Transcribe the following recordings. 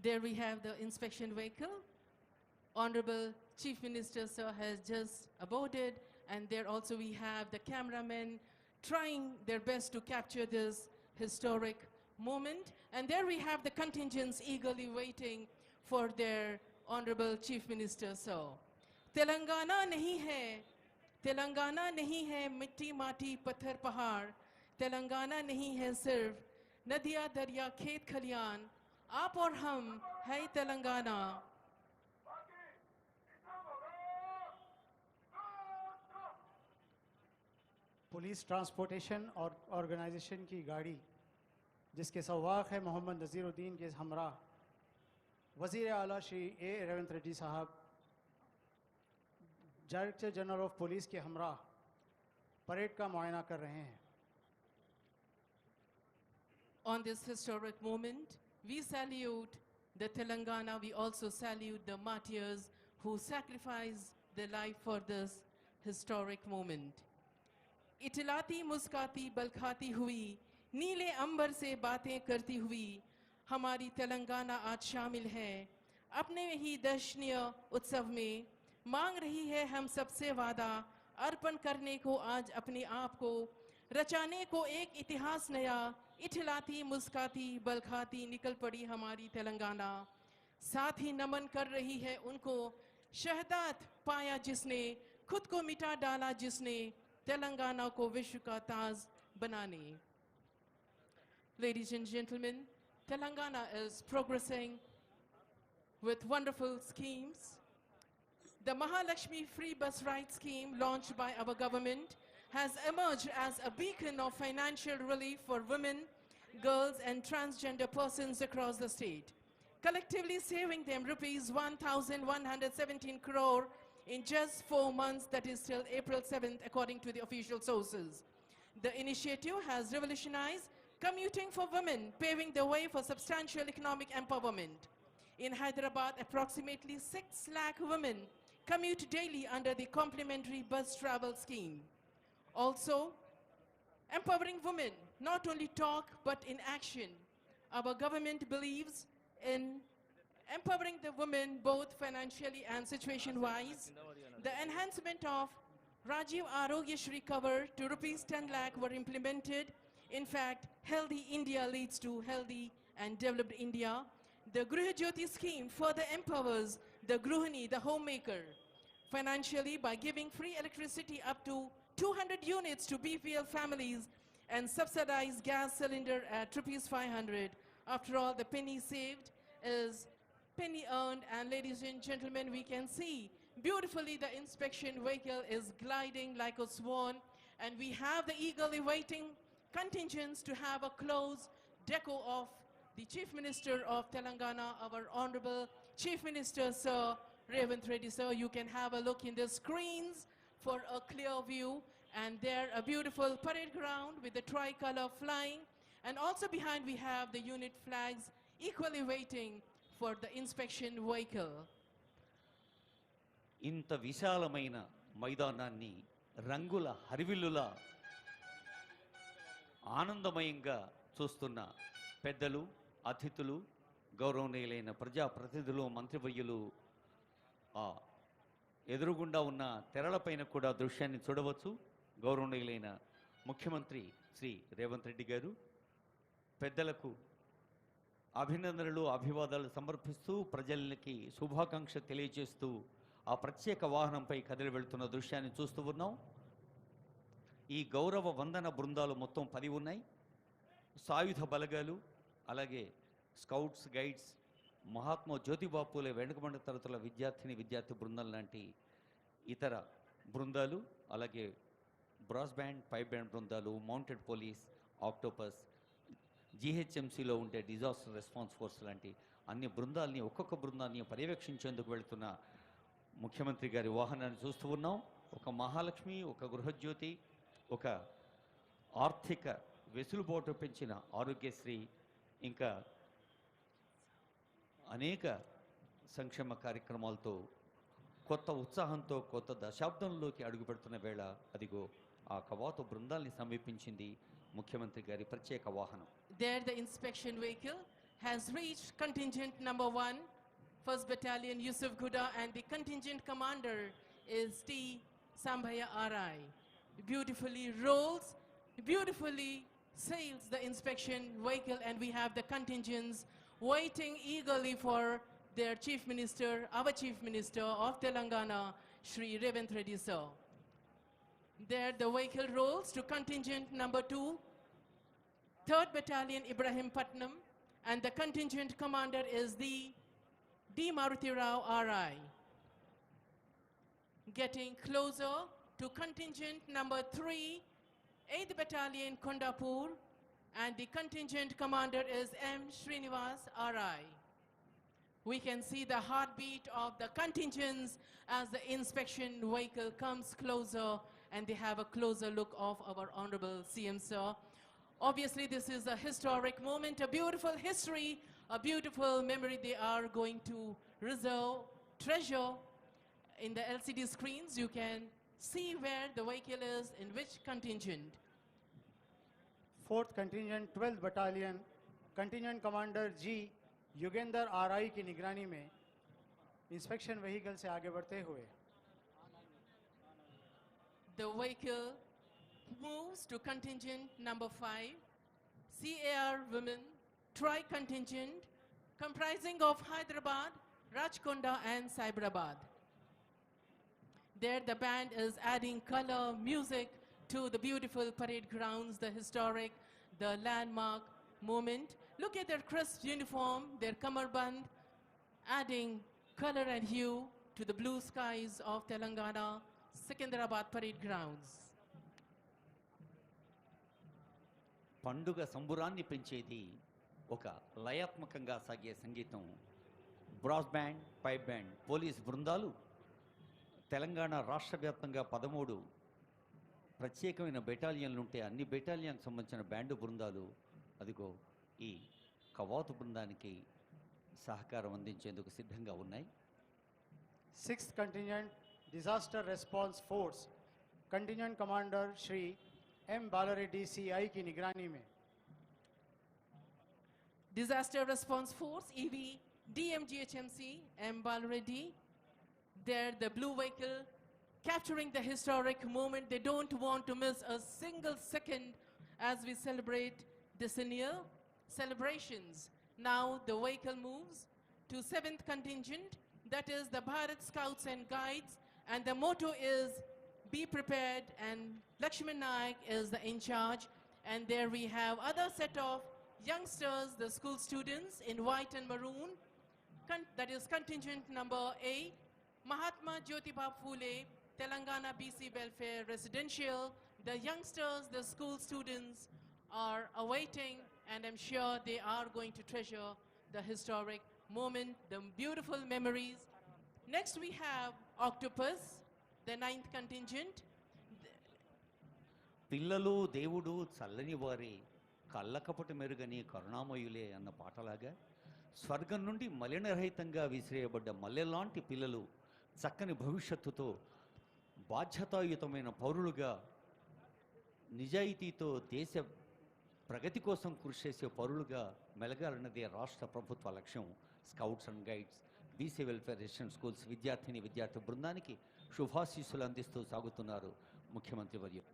There we have the inspection vehicle. Honorable Chief Minister sir has just aboarded, and there also we have the cameramen trying their best to capture this historic moment. And there we have the contingents eagerly waiting for their Honorable Chief Minister sir. Telangana नहीं है, तेलंगाना नहीं है मिट्टी माटी पत्थर पहाड़, तेलंगाना नहीं है सिर्फ नदियाँ दरिया खेत खलियान, आप और हम है तेलंगाना. पुलिस ट्रांसपोर्टेशन और ऑर्गेनाइजेशन की गाड़ी जिसके सवाक है मोहम्मद नज़ीरुद्दीन के हमरा वज़ीर आला श्री ए रेवंत रेड्डी साहब, डायरेक्टर जनरल ऑफ पुलिस के हमरा परेड का मुआयना कर रहे हैं. On this historic moment, we salute the Telangana. We also salute the martyrs who sacrificed their life for this historic moment. इटलाती मुस्काती बलखाती हुई नीले अंबर से बातें करती हुई हमारी तेलंगाना आज शामिल है अपने ही दर्शनीय उत्सव में. मांग रही है हम सबसे वादा अर्पण करने को आज अपने आप को, रचाने को एक इतिहास नया. इटलाती मुस्काती बलखाती निकल पड़ी हमारी तेलंगाना. साथ ही नमन कर रही है उनको शहादत पाया जिसने, खुद को मिटा डाला जिसने, तेलंगाना को विश्व का ताज बनाने. Ladies and gentlemen, Telangana is progressing with wonderful schemes. The Mahalakshmi Free Bus Ride Scheme launched by our government has emerged as a beacon of financial relief for women, girls and transgender persons across the state, collectively saving them rupees 1,117 crore in just 4 months, that is till April 7th, according to the official sources. The initiative has revolutionized commuting for women, paving the way for substantial economic empowerment. In Hyderabad, approximately 6 lakh women commute daily under the complimentary bus travel scheme. Also, empowering women, not only talk but in action. Our government believes in empowering the women both financially and situation-wise. The enhancement of Rajiv Arogya Shri cover to rupees 10 lakh were implemented. In fact, healthy India leads to healthy and developed India. The Griha Jyoti scheme further empowers the Gruhani, the homemaker, financially by giving free electricity up to 200 units to BPL families and subsidized gas cylinder at rupees 500. After all, the penny saved is penny earned, and ladies and gentlemen, we can see beautifully the inspection vehicle is gliding like a swan, and we have the eagerly waiting contingents to have a close deco of the Chief Minister of Telangana, our Honorable Chief Minister, Sir Revanth Reddy, sir. You can have a look in the screens for a clear view, and there a beautiful parade ground with the tricolor flying, and also behind we have the unit flags equally waiting for the inspection vehicle. ఇంత విశాలమైన మైదానాన్ని రంగుల హరివిల్లులా ఆనందమయంగా చూస్తున్న పెద్దలు, అతిథులు, గౌరవనీయులైన ప్రజాప్రతినిధులు, మంత్రివర్యులు ఎదురుగుండా ఉన్న తెరలపైన కూడా దృశ్యాన్ని చూడవచ్చు. గౌరవనీయులైన ముఖ్యమంత్రి శ్రీ రేవంత్ రెడ్డి గారు పెద్దలకు అభినందనలు, అభివాదాలు సమర్పిస్తూ ప్రజలకి శుభాకాంక్ష తెలియజేస్తూ ఆ ప్రత్యేక వాహనంపై కదిలి వెళ్తున్న దృశ్యాన్ని చూస్తూ ఉన్నాం. ఈ గౌరవ వందన బృందాలు మొత్తం 10 ఉన్నాయి. సాయుధ బలగాలు, అలాగే స్కౌట్స్, గైడ్స్, మహాత్మా జ్యోతిబా పూలే వెనుకబడిన తరగతుల విద్యార్థి బృందం లాంటి ఇతర బృందాలు, అలాగే బ్రాస్ బ్యాండ్, పైప్ బ్యాండ్ బృందాలు, మౌంటెడ్ పోలీస్, ఆక్టోపస్, జీహెచ్ఎంసీలో ఉండే డిజాస్టర్ రెస్పాన్స్ ఫోర్స్ లాంటి అన్ని బృందాలని, ఒక్కొక్క బృందాన్ని పర్యవేక్షించేందుకు వెళుతున్న ముఖ్యమంత్రి గారి వాహనాన్ని చూస్తూ ఉన్నాం. ఒక మహాలక్ష్మి, ఒక గృహజ్యోతి, ఒక ఆర్థిక వెసులుబాటు పెంచిన ఆరోగ్యశ్రీ, ఇంకా అనేక సంక్షేమ కార్యక్రమాలతో కొత్త ఉత్సాహంతో కొత్త దశాబ్దంలోకి అడుగుపెడుతున్న వేళ అదిగో ఆ కవాతు బృందాల్ని సమీపించింది ముఖ్యమంత్రి గారి ప్రత్యేక వాహనం. There the inspection vehicle has reached contingent number 1, 1st Battalion Yusuf Guda, and the contingent commander is T. Sambhaya Arai. Beautifully rolls, beautifully sails the inspection vehicle, and we have the contingents waiting eagerly for their Chief Minister, our Chief Minister of Telangana, Shri Revanth Reddy sir. There the vehicle rolls to contingent number 2, 3rd Battalion Ibrahim Patnam, and the contingent commander is the D. Maruti Rao RI. Getting closer to contingent number 3, 8th Battalion Kondapur, and the contingent commander is M. Srinivas RI. We can see the heartbeat of the contingents as the inspection vehicle comes closer, and they have a closer look of our Honorable CM sir. Obviously, this is a historic moment, a beautiful history, a beautiful memory they are going to treasure. In the LCD screens, you can see where the vehicle is, in which contingent. 4th contingent 12th battalion contingent commander G Yugendra RI की निगरानी में inspection vehicle से आगे बढ़ते हुए The vehicle moves to contingent number 5, CAR Women Tri-Contingent, comprising of Hyderabad, Rajkonda and Cyberabad. There the band is adding color, music to the beautiful parade grounds, the historic, the landmark moment. Look at their crisp uniform, their kamarband, adding color and hue to the blue skies of Telangana, Secunderabad parade grounds. పండుగ సంబురాన్ని పెంచేది ఒక లయాత్మకంగా సాగే సంగీతం. Brass band, pipe band, police బృందాలు తెలంగాణ రాష్ట్ర వ్యాప్తంగా 13 ప్రత్యేకమైన బెటాలియన్లు ఉంటే అన్ని బెటాలియన్కి సంబంధించిన బ్యాండు బృందాలు అదిగో ఈ కవాతు బృందానికి సహకారం అందించేందుకు సిద్ధంగా ఉన్నాయి. 6th contingent disaster response force contingent commander Shri M. Balareddy CI की निगरानी में Disaster Response Force, EV, DMGHMC, M. Balreddy. There, the blue vehicle capturing the historic moment. They don't want to miss a single second as we celebrate decennial celebrations. Now, the vehicle moves to 7th contingent, that is the Bharat Scouts and Guides, and the motto is, be prepared, and Lakshman Naik is the in charge. And there we have other set of youngsters, the school students in white and maroon. That is contingent number 8, Mahatma Jyotiba Phule, Telangana BC Welfare Residential. The youngsters, the school students are awaiting, and I'm sure they are going to treasure the historic moment, the beautiful memories. Next we have Octopus, the 9th contingent. పిల్లలు దేవుడు చల్లని వారి కళ్ళకపటి మెరుగని కరుణామయులే అన్న పాటలాగా స్వర్గం నుండి మలినరహితంగా విసిరేయబడ్డ మల్లెలాంటి పిల్లలు చక్కని భవిష్యత్తుతో బాధ్యతాయుతమైన పౌరులుగా నిజాయితీతో దేశ ప్రగతి కోసం కృషి చేసే పౌరులుగా మెలగాలన్నదే రాష్ట్ర ప్రభుత్వ లక్ష్యం. Scouts and guides, BC welfare resident schools విద్యార్థి బృందానికి శుభాశీస్సులు అందిస్తూ సాగుతున్నారు ముఖ్యమంత్రి వర్యులు.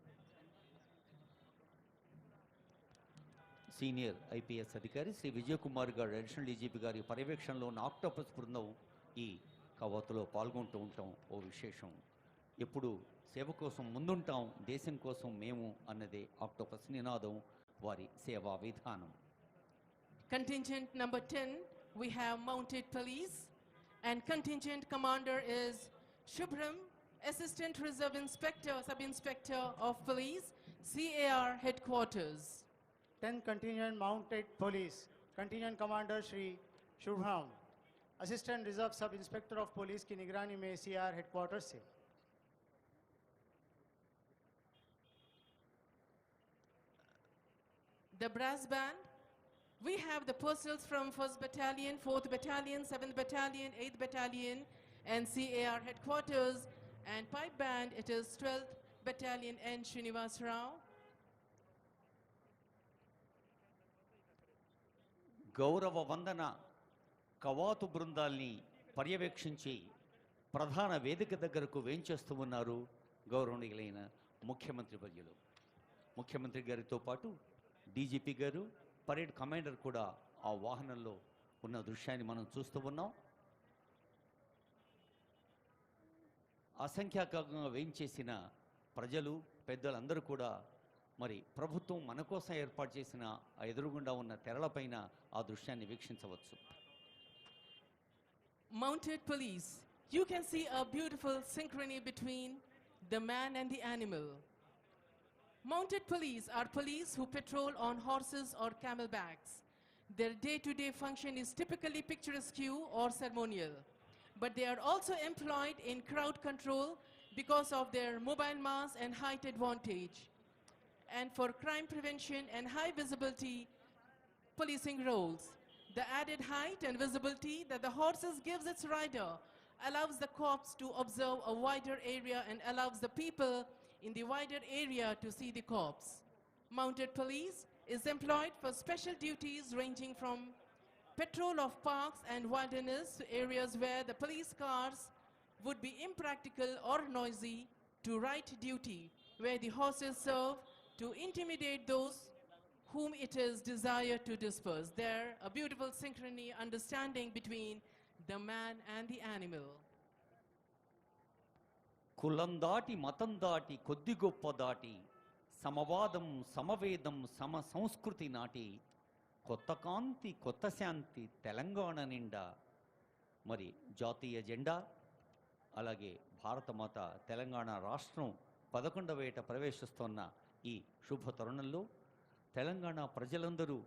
సీనియర్ ఐపీఎస్ అధికారి శ్రీ విజయ్ కుమార్ గారు, అడిషనల్ డీజీపీ గారి పర్యవేక్షణలో ఉన్న ఆక్టోపస్ బృందం ఈ కవాతులో పాల్గొంటూ ఉంటాం. ఓ విశేషం, ఎప్పుడు సేవ కోసం ముందుంటాం, దేశం కోసం మేము అన్నదే ఆక్టోపస్ నినాదం, వారి సేవా విధానం. Contingent number 10, we have mounted police, and contingent commander is Shubhram, Assistant Reserve Inspector, Sub-Inspector of Police, CAR Headquarters. 10th contingent mounted police contingent commander Shri Shubham, Assistant Reserve Sub Inspector of Police की निगरानी में CR Headquarters से The brass band, we have the personnels from 1st Battalion, 4th Battalion, 7th Battalion, 8th Battalion, and CAR Headquarters. And pipe band, it is 12th Battalion N. Srinivas Rao. గౌరవ వందన కవాతు బృందాల్ని పర్యవేక్షించి ప్రధాన వేదిక దగ్గరకు వేంచేస్తూ ఉన్నారు గౌరవనీయులైన ముఖ్యమంత్రి వర్యులు. ముఖ్యమంత్రి గారితో పాటు డీజీపీ గారు, పరేడ్ కమాండర్ కూడా ఆ వాహనంలో ఉన్న దృశ్యాన్ని మనం చూస్తూ ఉన్నాం. అసంఖ్యాకంగా వేయించేసిన ప్రజలు, పెద్దలందరూ కూడా మరి ప్రభుత్వం మన కోసం ఏర్పాటు చేసిన ఆ ఎదురుగుండా ఉన్న తెరలపైన ఆ దృశ్యాన్ని వీక్షించవచ్చు. Mounted police. You can see a beautiful synchrony between the man and the animal. Mounted police are police who patrol on horses or camelbacks. Their day-to-day function is typically picturesque or ceremonial, but they are also employed in crowd control because of their mobile mass and height advantage, and for crime prevention and high visibility policing roles. The added height and visibility that the horses gives its rider allows the cops to observe a wider area and allows the people in the wider area to see the cops. Mounted police is employed for special duties ranging from patrol of parks and wilderness to areas where the police cars would be impractical or noisy, to right duty where the horses serve to intimidate those whom it is desired to disperse. There, a beautiful synchrony, understanding between the man and the animal. కులం దాటి మతం దాటి కొద్ది గొప్ప దాటి సమవాదం సమవేదం సమ సంస్కృతి నాటి కొత్త కాంతి కొత్త శాంతి తెలంగాణ నిండా. మరి జాతీయ జెండా, అలాగే భారతమాత తెలంగాణ రాష్ట్రం 11వ ఏట ప్రవేశిస్తున్న ఈ శుభ తరుణంలో తెలంగాణ ప్రజలందరూ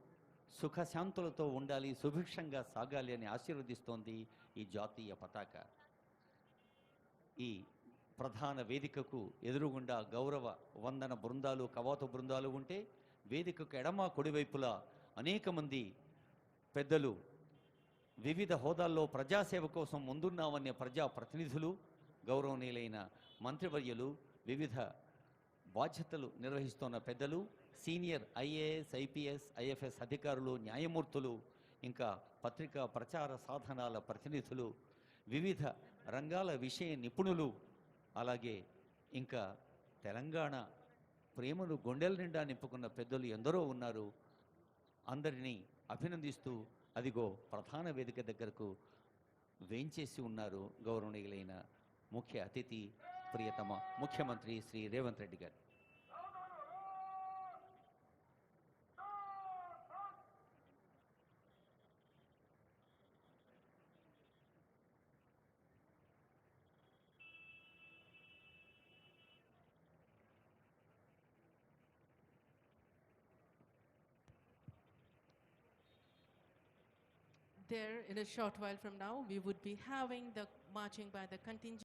సుఖశాంతులతో ఉండాలి, సుభిక్షంగా సాగాలి అని ఆశీర్వదిస్తోంది ఈ జాతీయ పతాక. ఈ ప్రధాన వేదికకు ఎదురుగుండా గౌరవ వందన బృందాలు, కవాతు బృందాలు ఉంటే, వేదికకు ఎడమ కుడివైపులా అనేక మంది పెద్దలు, వివిధ హోదాల్లో ప్రజాసేవ కోసం ముందున్నామనే ప్రజాప్రతినిధులు, గౌరవనీయులైన మంత్రివర్యులు, వివిధ బాధ్యతలు నిర్వహిస్తున్న పెద్దలు, సీనియర్ ఐఏఎస్, ఐపీఎస్, ఐఎఫ్ఎస్ అధికారులు, న్యాయమూర్తులు, ఇంకా పత్రికా ప్రచార సాధనాల ప్రతినిధులు, వివిధ రంగాల విషయ నిపుణులు, అలాగే ఇంకా తెలంగాణ ప్రేమను గుండెల నిండా నింపుకున్న పెద్దలు ఎందరో ఉన్నారు. అందరినీ అభినందిస్తూ అదిగో ప్రధాన వేదిక దగ్గరకు వేంచేసి ఉన్నారు గౌరవనీయులైన ముఖ్య అతిథి, ప్రియతమ ముఖ్యమంత్రి శ్రీ రేవంత్ రెడ్డి గారు. There, in a short while from now, we would be having the marching by the contingent.